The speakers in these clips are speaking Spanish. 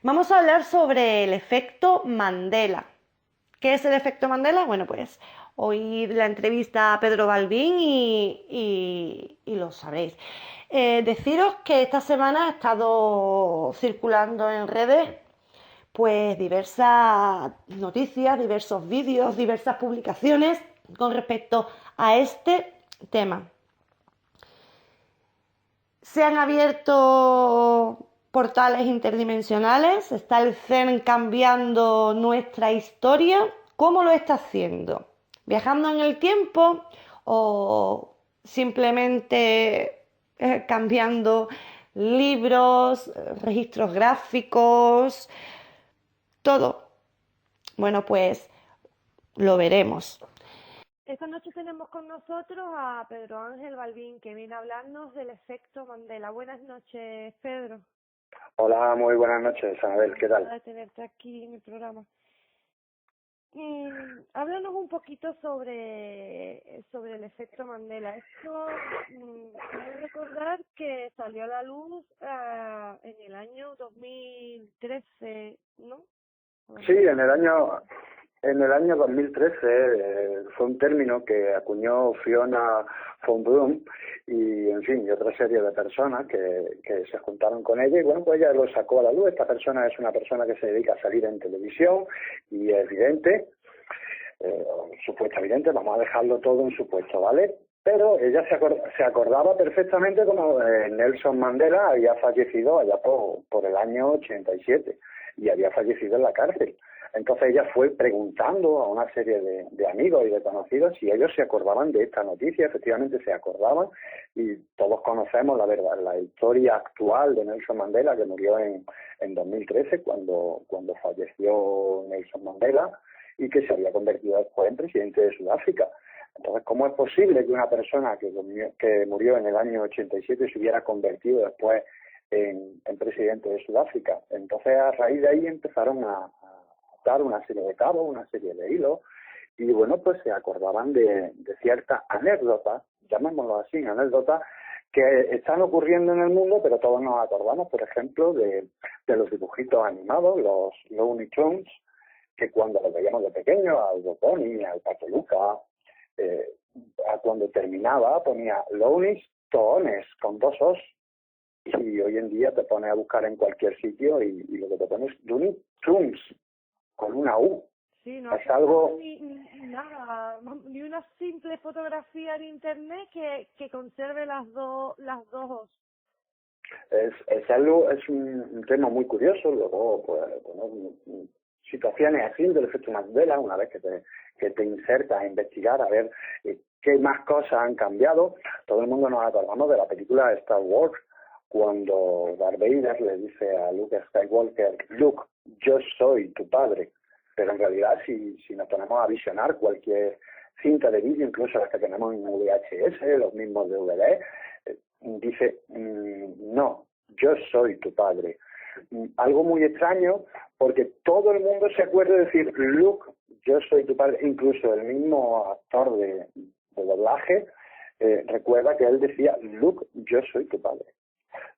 Vamos a hablar sobre el efecto Mandela. ¿Qué es el efecto Mandela? Bueno, pues oíd la entrevista a Pedro Balbín y lo sabréis. Deciros que esta semana ha estado circulando en redes pues diversas noticias, diversos vídeos, diversas publicaciones con respecto a este tema. Se han abierto portales interdimensionales, está el CERN cambiando nuestra historia. ¿Cómo lo está haciendo? ¿Viajando en el tiempo o simplemente cambiando libros, registros gráficos, todo? Bueno, pues lo veremos. Esta noche tenemos con nosotros a Pedro Ángel Balbín, que viene a hablarnos del efecto Mandela. Buenas noches, Pedro. Hola, muy buenas noches, Anabel, ¿qué tal? De tenerte aquí en el programa. Háblanos un poquito sobre el efecto Mandela. Esto, quiero recordar que salió a la luz en el año 2013, ¿no? Sí, en el año 2013 fue un término que acuñó Fiona von Braun y, en fin, y otra serie de personas que se juntaron con ella y, bueno, pues ella lo sacó a la luz. Esta persona es una persona que se dedica a salir en televisión y es vidente, supuesta vidente, vamos a dejarlo todo en supuesto, ¿vale? Pero ella se acordaba perfectamente como Nelson Mandela había fallecido allá por el año 87 y había fallecido en la cárcel. Entonces ella fue preguntando a una serie de amigos y de conocidos si ellos se acordaban de esta noticia. Efectivamente se acordaban y todos conocemos la verdad, la historia actual de Nelson Mandela, que murió en 2013 cuando falleció Nelson Mandela y que se había convertido después en presidente de Sudáfrica. Entonces, ¿cómo es posible que una persona que murió en el año 87 se hubiera convertido después en presidente de Sudáfrica? Entonces, a raíz de ahí empezaron a dar una serie de cabos, una serie de hilos, y bueno, pues se acordaban de ciertas anécdotas, llamémoslo así, anécdotas, que están ocurriendo en el mundo, pero todos nos acordamos, por ejemplo, de los dibujitos animados, los Looney Tunes, que cuando los veíamos de pequeños, al Botoni, al Pato Luca, a cuando terminaba ponía Looney Tunes con dos os, y hoy en día te pones a buscar en cualquier sitio y lo que te pones es Looney Tunes con una U. Sí, no es algo ni nada, ni una simple fotografía en internet que conserve las dos os. es un tema muy curioso. Luego, pues, bueno, situaciones así del efecto Mandela, una vez que te insertas a investigar a ver qué más cosas han cambiado. Todo el mundo nos acordamos de la película Star Wars, cuando Darth Vader le dice a Luke Skywalker: Luke, yo soy tu padre. Pero en realidad, si nos ponemos a visionar cualquier cinta de vídeo, incluso las que tenemos en VHS, los mismos DVD, dice, no, yo soy tu padre. Algo muy extraño, porque todo el mundo se acuerda de decir, Luke, yo soy tu padre. Incluso el mismo actor de doblaje recuerda que él decía, Luke, yo soy tu padre.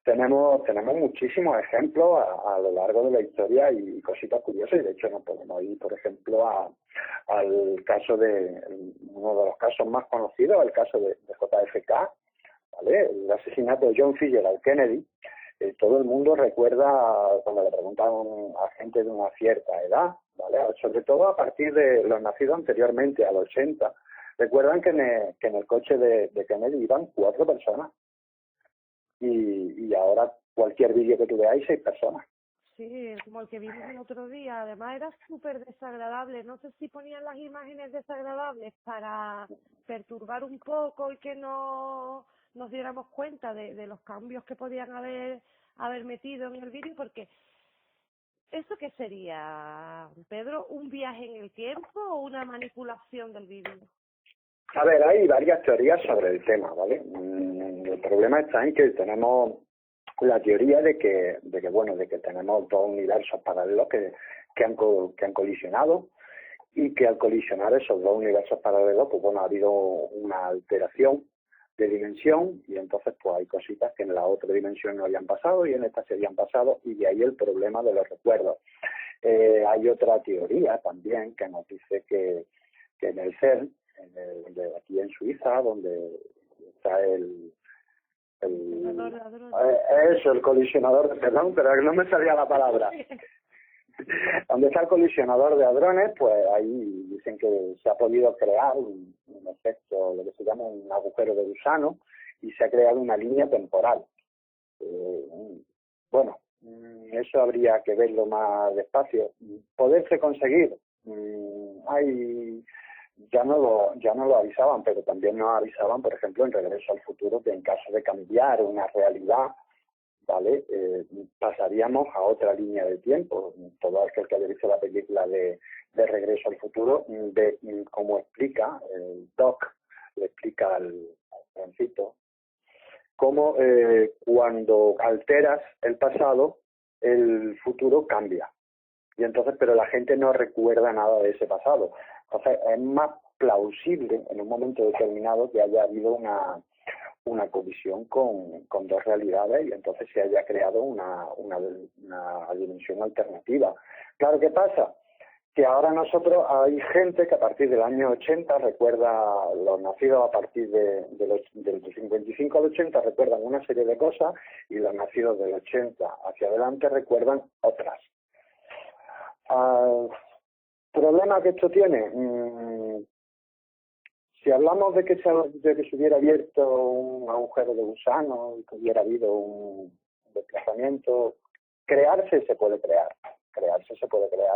Tenemos muchísimos ejemplos a lo largo de la historia y cositas curiosas, y de hecho nos podemos ir, por ejemplo, al caso uno de los casos más conocidos, el caso de JFK, ¿vale? El asesinato de John Fitzgerald Kennedy. Todo el mundo recuerda cuando le preguntaban a gente de una cierta edad, ¿vale? Sobre todo a partir de los nacidos anteriormente, al 80, recuerdan que en el coche de Kennedy iban 4 personas. Y ahora cualquier vídeo que tú veas hay 6 personas. Sí, como el que vimos el otro día. Además era súper desagradable. No sé si ponían las imágenes desagradables para perturbar un poco y que no nos diéramos cuenta de los cambios que podían haber metido en el vídeo, porque ¿eso qué sería, Pedro? ¿Un viaje en el tiempo o una manipulación del vídeo? A ver, hay varias teorías sobre el tema, ¿vale? El problema está en que tenemos la teoría de que tenemos 2 universos paralelos que han colisionado, y que al colisionar esos 2 universos paralelos, pues bueno, ha habido una alteración de dimensión, y entonces pues hay cositas que en la otra dimensión no habían pasado y en esta se habían pasado, y de ahí el problema de los recuerdos. Hay otra teoría también que nos dice que en el CERN, aquí en Suiza, donde está el colisionador, perdón, pero no me salía la palabra. Donde está el colisionador de hadrones, pues ahí dicen que se ha podido crear un efecto, lo que se llama un agujero de gusano, y se ha creado una línea temporal. Bueno, eso habría que verlo más despacio. Poderse conseguir, hay ya no lo avisaban, pero también nos avisaban, por ejemplo, en Regreso al Futuro, que en caso de cambiar una realidad, ¿vale? Pasaríamos a otra línea de tiempo. Todo aquel que haya visto la película de Regreso al Futuro, de cómo explica, el Doc le explica al jovencito, cómo cuando alteras el pasado, el futuro cambia. Y entonces, pero la gente no recuerda nada de ese pasado. Entonces, es más plausible en un momento determinado que haya habido una colisión con dos realidades y entonces se haya creado una dimensión alternativa. Claro, ¿qué pasa? Que ahora nosotros, hay gente que a partir del año 80 recuerda, los nacidos a partir del 55 al 80 recuerdan una serie de cosas y los nacidos del 80 hacia adelante recuerdan otras. ¿Problema que esto tiene? Si hablamos de que se hubiera abierto un agujero de gusano y que hubiera habido un desplazamiento, crearse se puede crear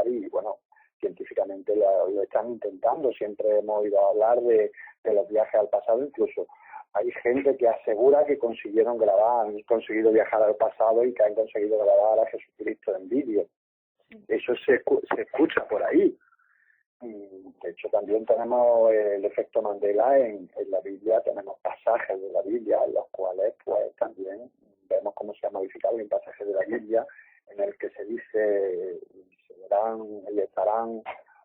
y bueno, científicamente lo están intentando. Siempre hemos oído hablar de los viajes al pasado, incluso hay gente que asegura que han conseguido viajar al pasado y que han conseguido grabar a Jesucristo en vídeo. Eso se escucha por ahí. De hecho, también tenemos el efecto Mandela en la Biblia, tenemos pasajes de la Biblia en los cuales pues también vemos cómo se ha modificado un pasaje de la Biblia en el que se dice se verán y estarán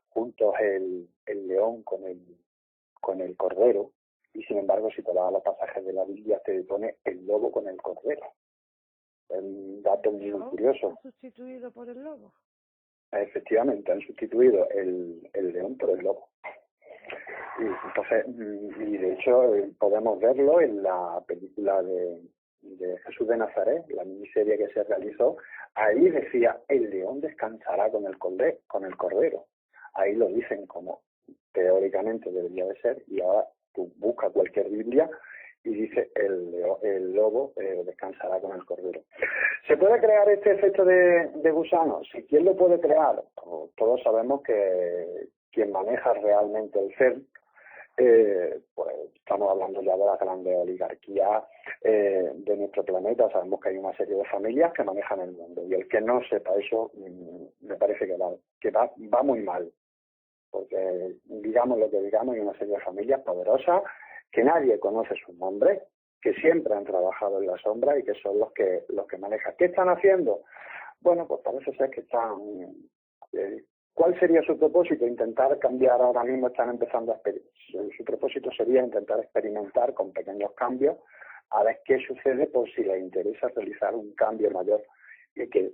juntos el león con el cordero, y sin embargo si te vas a los pasajes de la Biblia te pone el lobo con el cordero. Es un dato muy curioso. ¿Sustituido por el lobo? Efectivamente, han sustituido el león por el lobo. Y entonces, y de hecho podemos verlo en la película de Jesús de Nazaret, la miniserie que se realizó. Ahí decía, el león descansará con el cordero. Ahí lo dicen como teóricamente debería de ser, y ahora tú buscas cualquier Biblia y dice el lobo descansará con el cordero. ¿Se puede crear este efecto de gusano? Si ¿quién lo puede crear? Todos sabemos que quien maneja realmente el CERN, pues estamos hablando ya de las grandes oligarquías de nuestro planeta. Sabemos que hay una serie de familias que manejan el mundo, y el que no sepa eso me parece que va muy mal, porque digamos lo que digamos, hay una serie de familias poderosas que nadie conoce sus nombres, que siempre han trabajado en la sombra y que son los que manejan. ¿Qué están haciendo? Bueno, pues parece ser que están... ¿Cuál sería su propósito? Intentar cambiar. Ahora mismo están empezando su propósito sería intentar experimentar con pequeños cambios a ver qué sucede por si les interesa realizar un cambio mayor y que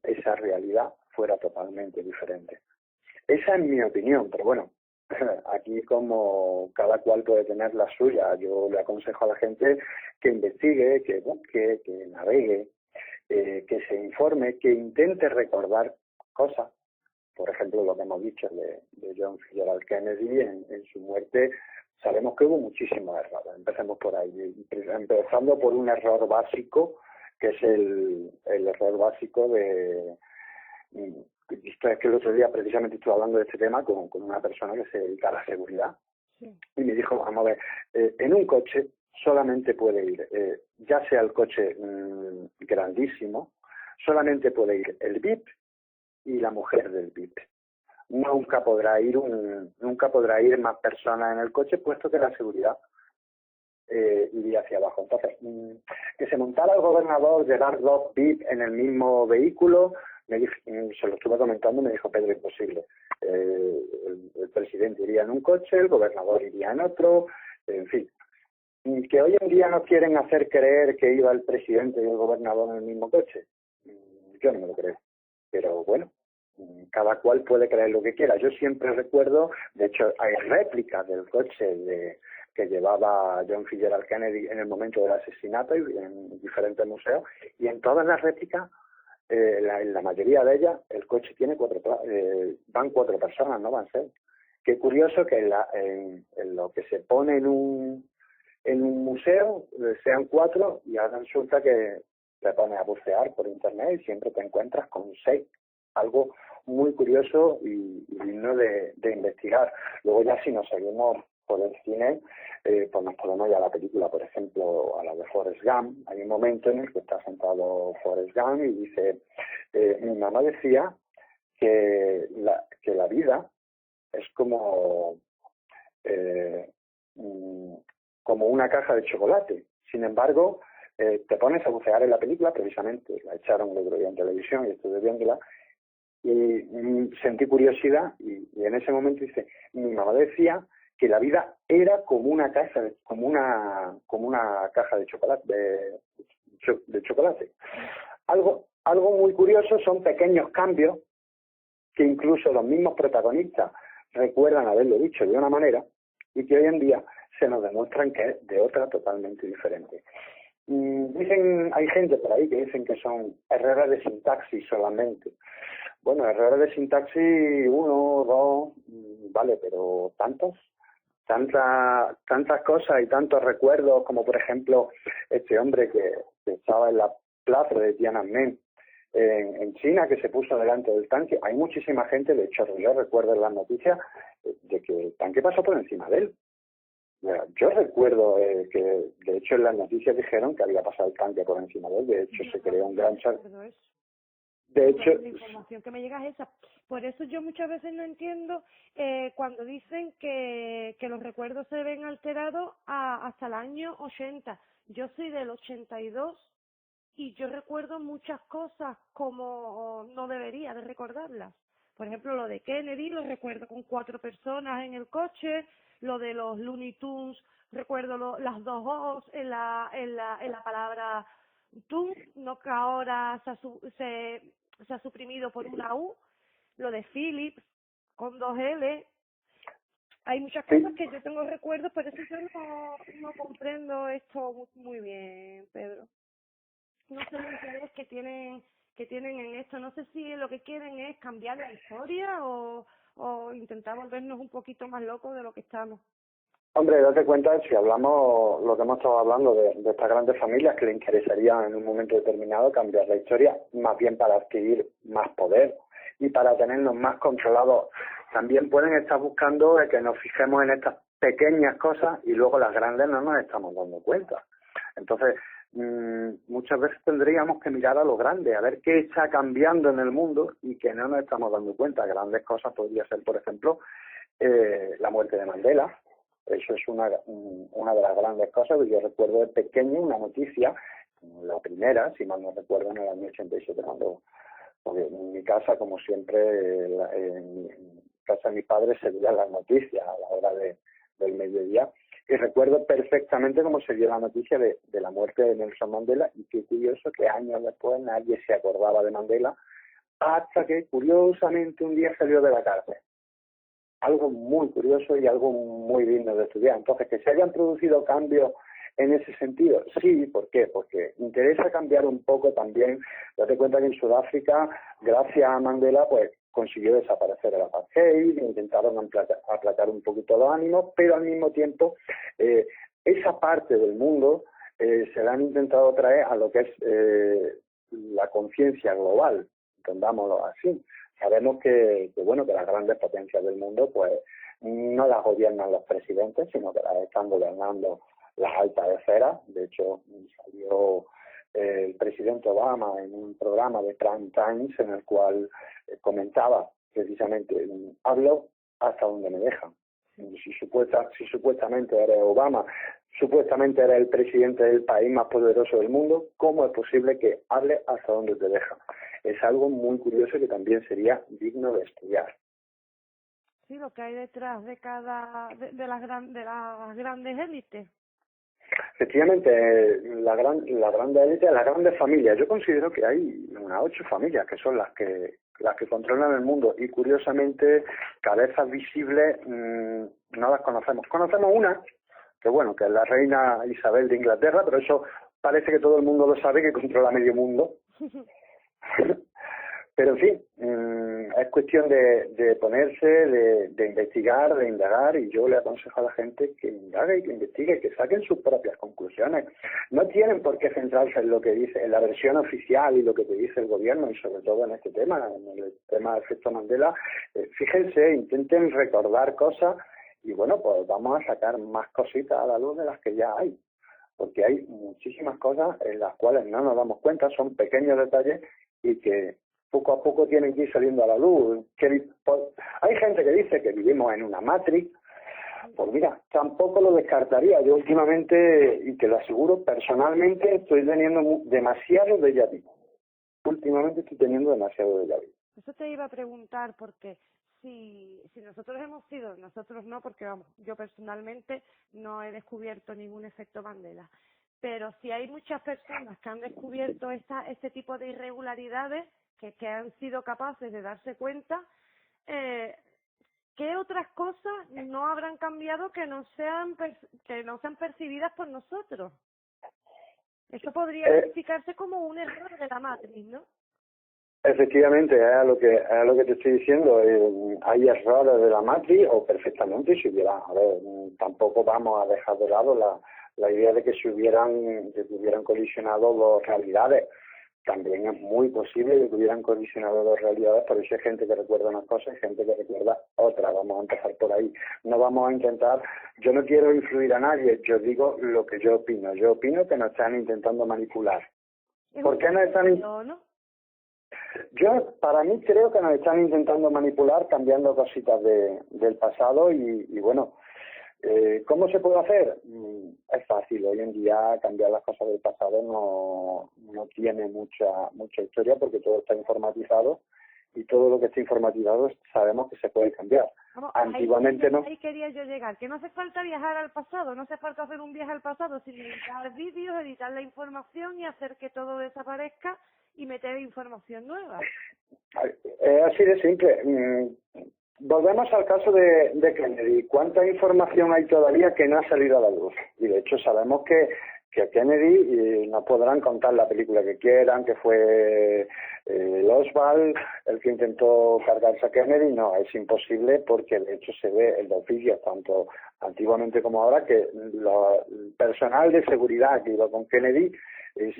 esa realidad fuera totalmente diferente. Esa es mi opinión, pero bueno, aquí como cada cual puede tener la suya. Yo le aconsejo a la gente que investigue, que busque, que navegue, que se informe, que intente recordar cosas. Por ejemplo, lo que hemos dicho de John Fitzgerald Kennedy en su muerte, sabemos que hubo muchísimos errores. Empecemos por ahí, empezando por un error básico, que es el error básico de... Esto es que el otro día precisamente estuve hablando de este tema con una persona que se dedica a la seguridad. Sí. Y me dijo, vamos a ver, en un coche solamente puede ir, ya sea el coche grandísimo, solamente puede ir el VIP y la mujer del VIP. Nunca podrá ir más personas en el coche, puesto que la seguridad iría hacia abajo. Entonces, que se montara el gobernador Gerard Dock VIP en el mismo vehículo, se lo estuve comentando, me dijo, Pedro, imposible. El presidente iría en un coche, el gobernador iría en otro, en fin. Que hoy en día nos quieren hacer creer que iba el presidente y el gobernador en el mismo coche. Yo no me lo creo. Pero bueno, cada cual puede creer lo que quiera. Yo siempre recuerdo, de hecho, hay réplicas del coche que llevaba John Fitzgerald Kennedy en el momento del asesinato y en diferentes museos, y en todas las réplicas, en la mayoría de ellas, el coche tiene van 4 personas, no van 6. Qué curioso que en lo que se pone en un museo sean 4, y ahora resulta que te pones a bucear por internet y siempre te encuentras con 6. Algo muy curioso y digno de investigar. Luego ya si nos seguimos por el cine, pues nos podemos ir a la película, por ejemplo, a la de Forrest Gump. Hay un momento en el que está sentado Forrest Gump y dice, mi mamá decía que la vida es eh, mm, como una caja de chocolate. Sin embargo, te pones a bucear en la película, precisamente la echaron el otro día en televisión y estuve viéndola, y sentí curiosidad y en ese momento dice, mi mamá decía que la vida era como una caja de chocolate, de chocolate. Algo muy curioso, son pequeños cambios que incluso los mismos protagonistas recuerdan haberlo dicho de una manera y que hoy en día se nos demuestran que es de otra totalmente diferente. Hay gente por ahí que dicen que son errores de sintaxis solamente. Bueno, errores de sintaxis, 1, 2, vale, pero tantas cosas y tantos recuerdos, como por ejemplo este hombre que estaba en la plaza de Tiananmen en China, que se puso delante del tanque. Hay muchísima gente, de hecho yo recuerdo en las noticias de que el tanque pasó por encima de él. Yo recuerdo que de hecho en las noticias dijeron que había pasado el tanque por encima de él. De hecho se creó un gran de hecho, la información que me llega es esa. Por eso yo muchas veces no entiendo cuando dicen que los recuerdos se ven alterados hasta el año 80. Yo soy del 82 y yo recuerdo muchas cosas como no debería de recordarlas. Por ejemplo, lo de Kennedy lo recuerdo con 4 personas en el coche, lo de los Looney Tunes recuerdo las 2 O's en la palabra Toon, no, que ahora se ha suprimido por una U, lo de Philips con 2 L. Hay muchas cosas que yo tengo recuerdos, pero eso yo no comprendo esto muy bien, Pedro. No sé el interés que tienen en esto. No sé si lo que quieren es cambiar la historia o intentar volvernos un poquito más locos de lo que estamos. Hombre, date cuenta, si hablamos lo que hemos estado hablando de estas grandes familias que le interesaría en un momento determinado cambiar la historia, más bien para adquirir más poder y para tenernos más controlados, también pueden estar buscando que nos fijemos en estas pequeñas cosas y luego las grandes no nos estamos dando cuenta. Entonces, muchas veces tendríamos que mirar a lo grande, a ver qué está cambiando en el mundo y que no nos estamos dando cuenta. Grandes cosas podría ser, por ejemplo, la muerte de Mandela. Eso es una de las grandes cosas. Yo recuerdo de pequeño una noticia, la primera, si mal no recuerdo, en el año 87, porque en mi casa, como siempre, en casa de mis padres se veían las noticias a la hora del mediodía, y recuerdo perfectamente cómo se dio la noticia de la muerte de Nelson Mandela, y qué curioso que años después nadie se acordaba de Mandela, hasta que curiosamente un día salió de la cárcel. Algo muy curioso y algo muy digno de estudiar. Entonces, que se hayan producido cambios en ese sentido, sí. ¿Por qué? Porque interesa cambiar un poco también. Date cuenta que en Sudáfrica, gracias a Mandela, pues consiguió desaparecer el apartheid, intentaron aplacar un poquito los ánimos, pero al mismo tiempo esa parte del mundo se la han intentado traer a lo que es la conciencia global, entendámoslo así. Sabemos que las grandes potencias del mundo pues no las gobiernan los presidentes, sino que las están gobernando las altas esferas. De hecho, salió el presidente Obama en un programa de Prime Times en el cual comentaba precisamente, hablo hasta donde me dejan. Si supuestamente eres Obama, supuestamente eres el presidente del país más poderoso del mundo, ¿cómo es posible que hable hasta donde te dejan? Es algo muy curioso que también sería digno de estudiar. Sí, lo que hay detrás de las grandes élites. Efectivamente, la grande élite, las grandes familias. Yo considero que hay unas 8 familias que son las que controlan el mundo y curiosamente cabezas visibles no las conocemos. Conocemos una, que bueno, que es la reina Isabel de Inglaterra, pero eso parece que todo el mundo lo sabe, que controla medio mundo. Pero en fin, es cuestión de ponerse, de investigar, de indagar, y yo le aconsejo a la gente que indague y que investigue, que saquen sus propias conclusiones. No tienen por qué centrarse en lo que dice, en la versión oficial y lo que te dice el gobierno, y sobre todo en este tema, en el tema del efecto Mandela. Fíjense, intenten recordar cosas, y bueno, pues vamos a sacar más cositas a la luz de las que ya hay, porque hay muchísimas cosas en las cuales no nos damos cuenta, son pequeños detalles y que poco a poco tienen que ir saliendo a la luz. Hay gente que dice que vivimos en una Matrix. Pues mira, tampoco lo descartaría. Yo últimamente, y te lo aseguro, personalmente estoy teniendo demasiado déjà vu. Últimamente estoy teniendo demasiado déjà vu. Eso te iba a preguntar porque si nosotros hemos sido, nosotros no, porque vamos, yo personalmente no he descubierto ningún efecto Mandela, pero si hay muchas personas que han descubierto este tipo de irregularidades, que han sido capaces de darse cuenta, ¿qué otras cosas no habrán cambiado que no sean percibidas por nosotros? Eso podría identificarse como un error de la matriz, ¿no? Efectivamente, es a lo que te estoy diciendo. Hay errores de la matriz, o perfectamente si hubiera, a ver, tampoco vamos a dejar de lado la idea de que hubieran colisionado dos realidades. También es muy posible que hubieran colisionado dos realidades, por eso hay gente que recuerda una cosa y gente que recuerda otra. Vamos a empezar por ahí. No vamos a intentar, yo no quiero influir a nadie, yo digo lo que yo opino. Yo opino que nos están intentando manipular. ¿Por qué nos están ¿no? Yo, para mí, creo que nos están intentando manipular cambiando cositas del pasado y bueno, ¿cómo se puede hacer? Es fácil. Hoy en día cambiar las cosas del pasado no tiene mucha historia porque todo está informatizado y todo lo que está informatizado sabemos que se puede cambiar. Vamos, Antiguamente no. Ahí quería yo llegar, que no hace falta viajar al pasado, no hace falta hacer un viaje al pasado, sino editar vídeos, editar la información y hacer que todo desaparezca y meter información nueva. Es así de simple. Volvemos al caso de Kennedy. ¿Cuánta información hay todavía que no ha salido a la luz? Y de hecho sabemos que Kennedy, nos podrán contar la película que quieran, que fue Oswald el que intentó cargarse a Kennedy. No, es imposible porque de hecho se ve en los vídeos, tanto antiguamente como ahora, que el personal de seguridad que iba con Kennedy,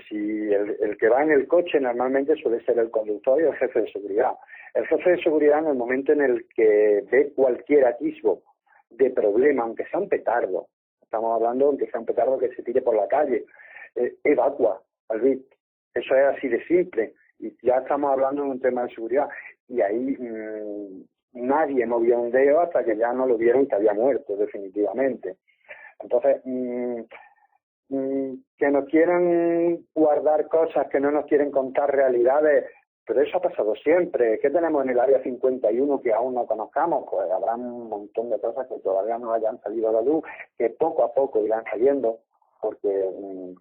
si el que va en el coche normalmente suele ser el conductor y el jefe de seguridad. El jefe de seguridad, en el momento en el que ve cualquier atisbo de problema, aunque sea un petardo, estamos hablando aunque sea un petardo que se tire por la calle, evacua al RIT. Eso es así de simple. Y ya estamos hablando de un tema de seguridad. Y ahí nadie movió un dedo hasta que ya no lo vieron que había muerto, definitivamente. Entonces, que nos quieren guardar cosas, que no nos quieren contar realidades, pero eso ha pasado siempre. ¿Qué tenemos en el área 51 que aún no conozcamos? Pues habrá un montón de cosas que todavía no hayan salido a la luz, que poco a poco irán saliendo, porque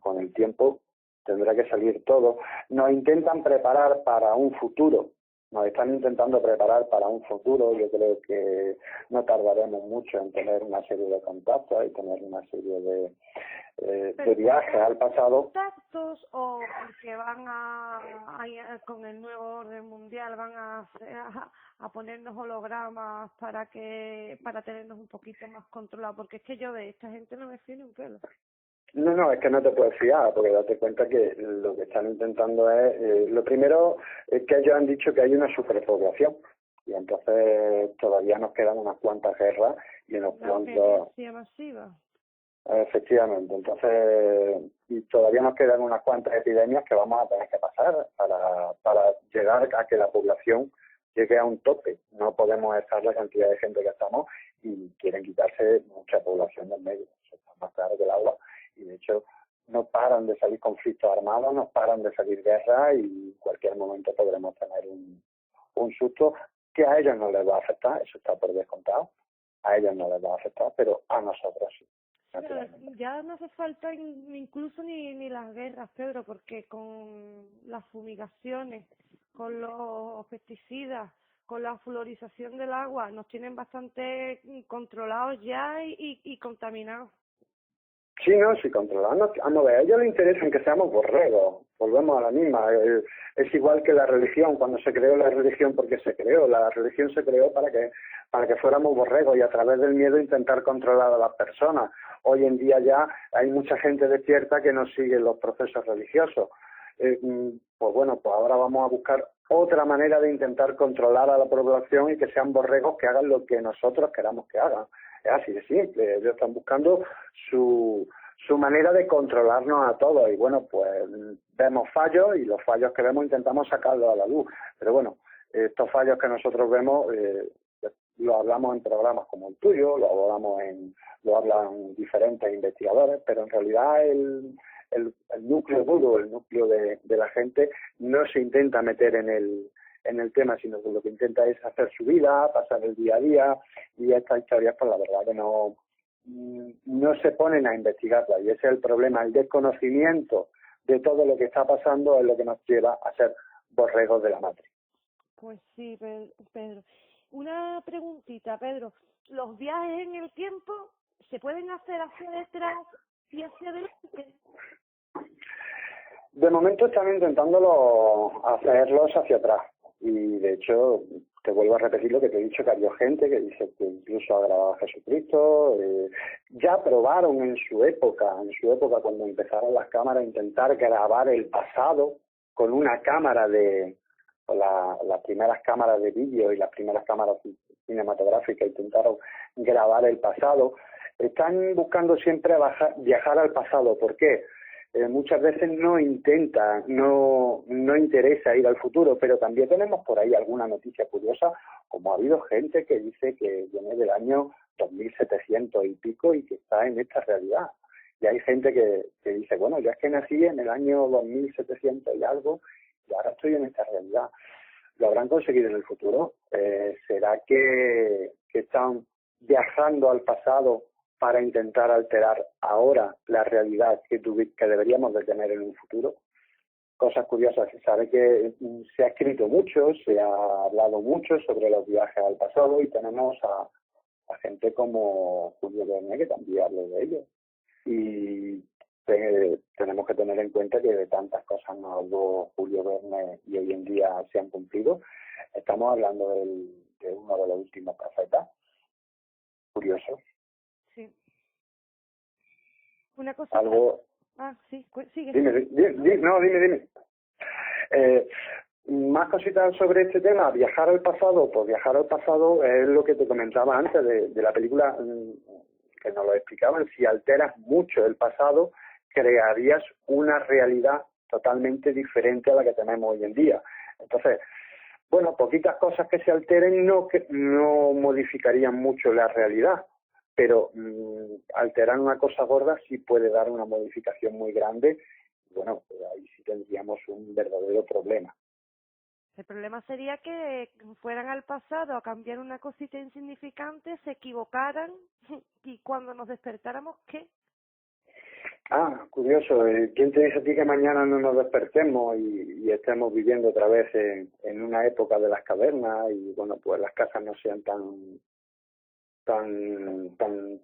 con el tiempo tendrá que salir todo. Nos intentan preparar para un futuro, nos están intentando preparar para un futuro. Yo creo que no tardaremos mucho en tener una serie de contactos y tener una serie de viajes al pasado. ¿Contactos o porque van con el nuevo orden mundial van a ponernos hologramas para tenernos un poquito más controlados? Porque es que yo de esta gente no me fío ni un pelo. No, es que no te puedes fiar, porque date cuenta que lo que están intentando es, lo primero es que ellos han dicho que hay una superpoblación, y entonces todavía nos quedan unas cuantas guerras y unos cuantos... masiva. Efectivamente, entonces, y todavía nos quedan unas cuantas epidemias que vamos a tener que pasar para llegar a que la población llegue a un tope. No podemos estar la cantidad de gente que estamos y quieren quitarse mucha población del medio. Eso está más claro que el agua. Y de hecho no paran de salir conflictos armados, no paran de salir guerras y en cualquier momento podremos tener un susto que a ellos no les va a afectar, eso está por descontado, a ellos no les va a afectar, pero a nosotros sí. Pero naturalmente. ya no hace falta incluso ni las guerras, Pedro, porque con las fumigaciones, con los pesticidas, con la fluorización del agua, nos tienen bastante controlados ya y contaminados. Sí, no, sí, controlando. Vamos a ver, a ellos les interesa que seamos borregos. Volvemos a la misma. Es igual que la religión. Cuando se creó la religión, porque se creó. La religión se creó para que fuéramos borregos y a través del miedo intentar controlar a las personas. Hoy en día ya hay mucha gente despierta que no sigue los procesos religiosos. Pues bueno, pues ahora vamos a buscar otra manera de intentar controlar a la población y que sean borregos que hagan lo que nosotros queramos que hagan. Es así de simple. Ellos están buscando su manera de controlarnos a todos. Y bueno, pues vemos fallos y los fallos que vemos intentamos sacarlos a la luz. Pero bueno, estos fallos que nosotros vemos lo hablamos en programas como el tuyo, lo hablan diferentes investigadores, pero en realidad el núcleo duro, el núcleo de la gente no se intenta meter en el tema, sino que lo que intenta es hacer su vida, pasar el día a día, y estas historias, pues la verdad que no se ponen a investigarlas, y ese es el problema. El desconocimiento de todo lo que está pasando es lo que nos lleva a ser borregos de la matriz. Pues sí, Pedro. Una preguntita, Pedro. ¿Los viajes en el tiempo se pueden hacer hacia detrás y hacia adelante? De momento están intentándolo hacerlos hacia atrás, y de hecho te vuelvo a repetir lo que te he dicho, que había gente que dice que incluso ha grabado a Jesucristo. Ya probaron en su época cuando empezaron las cámaras, a intentar grabar el pasado con una cámara las primeras cámaras de vídeo y las primeras cámaras cinematográficas intentaron grabar el pasado. Están buscando siempre viajar al pasado. ¿Por qué? Muchas veces no interesa ir al futuro, pero también tenemos por ahí alguna noticia curiosa, como ha habido gente que dice que viene del año 2700 y pico y que está en esta realidad. Y hay gente que dice, bueno, yo es que nací en el año 2700 y algo, y ahora estoy en esta realidad. ¿Lo habrán conseguido en el futuro? ¿Será que están viajando al pasado para intentar alterar ahora la realidad que deberíamos de tener en un futuro? Cosas curiosas. Se sabe que se ha escrito mucho, se ha hablado mucho sobre los viajes al pasado, y tenemos a gente como Julio Verne que también habla de ello. Y tenemos que tener en cuenta que de tantas cosas nos habló Julio Verne y hoy en día se han cumplido. Estamos hablando de uno de los últimos profetas. Curioso. Sí. Una cosa. Algo. Sí, sigue. Dime. Más cositas sobre este tema. Viajar al pasado. Pues viajar al pasado es lo que te comentaba antes de la película, que nos lo explicaban. Si alteras mucho el pasado, crearías una realidad totalmente diferente a la que tenemos hoy en día. Entonces, bueno, poquitas cosas que se alteren no modificarían mucho la realidad, pero alterar una cosa gorda sí puede dar una modificación muy grande. Bueno, pues ahí sí tendríamos un verdadero problema. El problema sería que fueran al pasado a cambiar una cosita insignificante, se equivocaran y cuando nos despertáramos, ¿qué? Curioso. ¿Quién te dice a ti que mañana no nos despertemos y estemos viviendo otra vez en una época de las cavernas y, bueno, pues las casas no sean tan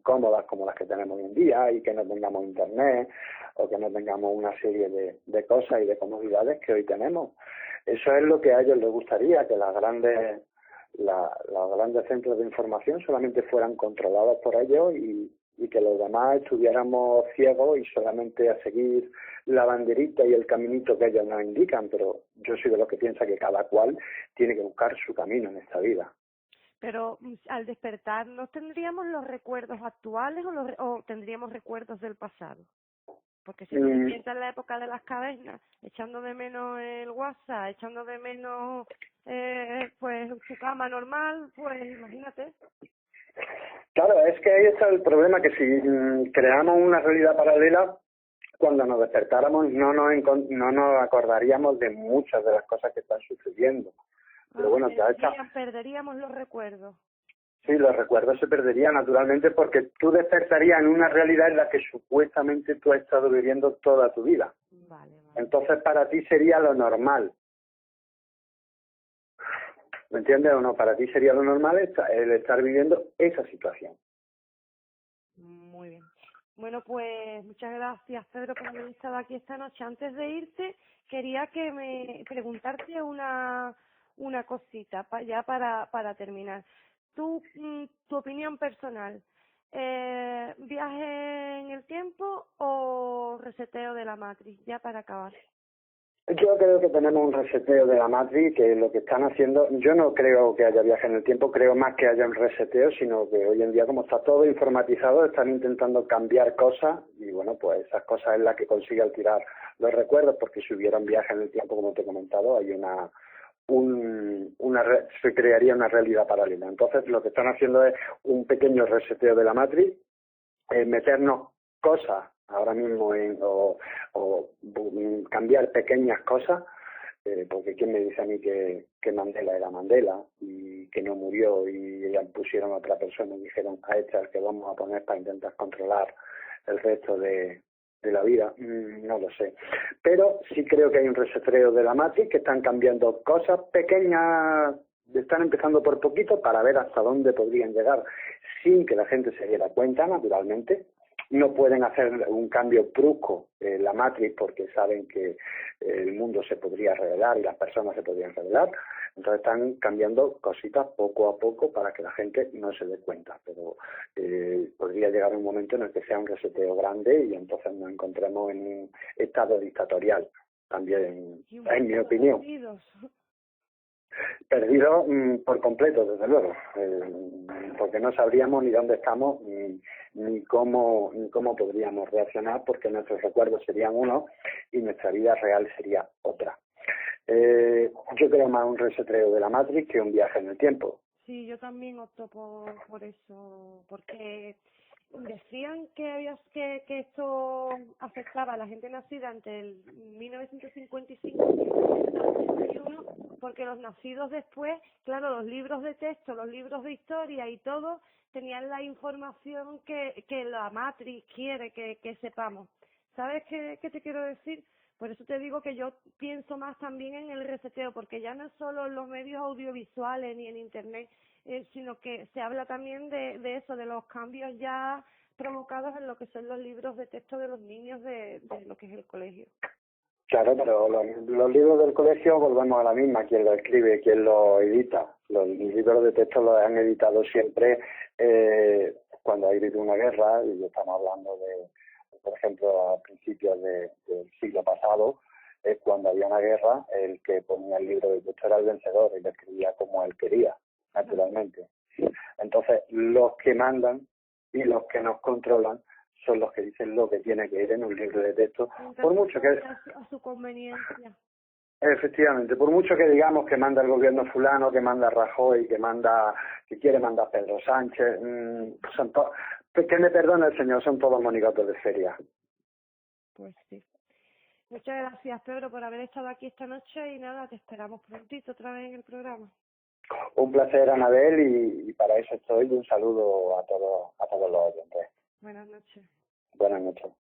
cómodas como las que tenemos hoy en día, y que no tengamos internet o que no tengamos una serie de cosas y de comodidades que hoy tenemos? Eso es lo que a ellos les gustaría, que los grandes centros de información solamente fueran controlados por ellos y que los demás estuviéramos ciegos y solamente a seguir la banderita y el caminito que ellos nos indican. Pero yo soy de los que piensa que cada cual tiene que buscar su camino en esta vida. Pero al despertar, ¿no tendríamos los recuerdos actuales o tendríamos recuerdos del pasado? Porque si uno despierta en la época de las cavernas, echando de menos el WhatsApp, echando de menos pues su cama normal, pues imagínate. Claro, es que ahí está el problema, que si creamos una realidad paralela, cuando nos despertáramos no nos acordaríamos de muchas de las cosas que están sucediendo. Pero bueno, perderíamos los recuerdos. Sí, los recuerdos se perderían naturalmente porque tú despertarías en una realidad en la que supuestamente tú has estado viviendo toda tu vida. Vale, vale. Entonces para ti sería lo normal. ¿Me entiendes o no? Para ti sería lo normal el estar viviendo esa situación. Muy bien. Bueno, pues muchas gracias, Pedro, por haber estado aquí esta noche. Antes de irte, quería que me preguntarte una cosita, ya para terminar. Tu opinión personal, ¿viaje en el tiempo o reseteo de la matriz? Ya para acabar. Yo creo que tenemos un reseteo de la Matrix, que lo que están haciendo, yo no creo que haya viaje en el tiempo, creo más que haya un reseteo, sino que hoy en día como está todo informatizado, están intentando cambiar cosas y bueno, pues esas cosas es la que consigue alterar los recuerdos, porque si hubiera un viaje en el tiempo, como te he comentado, hay se crearía una realidad paralela. Entonces lo que están haciendo es un pequeño reseteo de la Matrix, meternos cosas ahora mismo o cambiar pequeñas cosas, porque quién me dice a mí que Mandela era Mandela y que no murió y ya pusieron a otra persona y dijeron a esta es que vamos a poner para intentar controlar el resto de la vida, no lo sé. Pero sí creo que hay un reseteo de la Matrix, que están cambiando cosas pequeñas, están empezando por poquito para ver hasta dónde podrían llegar sin que la gente se diera cuenta, naturalmente. No pueden hacer un cambio brusco en la Matrix porque saben que el mundo se podría revelar y las personas se podrían revelar. Entonces están cambiando cositas poco a poco para que la gente no se dé cuenta. Pero podría llegar un momento en el que sea un reseteo grande y entonces nos encontremos en un estado dictatorial. También, en mi opinión. Perdido por completo, desde luego, porque no sabríamos ni dónde estamos ni cómo podríamos reaccionar, porque nuestros recuerdos serían uno y nuestra vida real sería otra. Yo creo más un reseteo de la Matrix que un viaje en el tiempo. Sí, yo también opto por eso, porque decían que esto afectaba a la gente nacida entre el 1955 y 1981, porque los nacidos después, claro, los libros de texto, los libros de historia y todo, tenían la información que la Matrix quiere que sepamos. ¿Sabes qué te quiero decir? Por eso te digo que yo pienso más también en el reseteo, porque ya no es solo en los medios audiovisuales ni en Internet, sino que se habla también de eso, de los cambios ya provocados en lo que son los libros de texto de los niños de lo que es el colegio. Claro, pero los libros del colegio volvemos a la misma, quien lo escribe, quien lo edita. Los libros de texto los han editado siempre cuando ha habido una guerra, y estamos hablando de, por ejemplo, a principios del siglo pasado, cuando había una guerra, el que ponía el libro de texto era el vencedor y lo escribía como él quería, naturalmente. Entonces, los que mandan y los que nos controlan son los que dicen lo que tiene que ir en un libro de texto, por mucho que a su conveniencia. Efectivamente, por mucho que digamos que manda el gobierno fulano, que manda Rajoy, que quiere mandar Pedro Sánchez, que me perdone el señor, son todos monigotes de feria. Pues sí. Muchas gracias, Pedro, por haber estado aquí esta noche y nada, te esperamos prontito otra vez en el programa. Un placer, Anabel, y para eso estoy. Un saludo a todos los oyentes. Buenas noches. Buenas noches.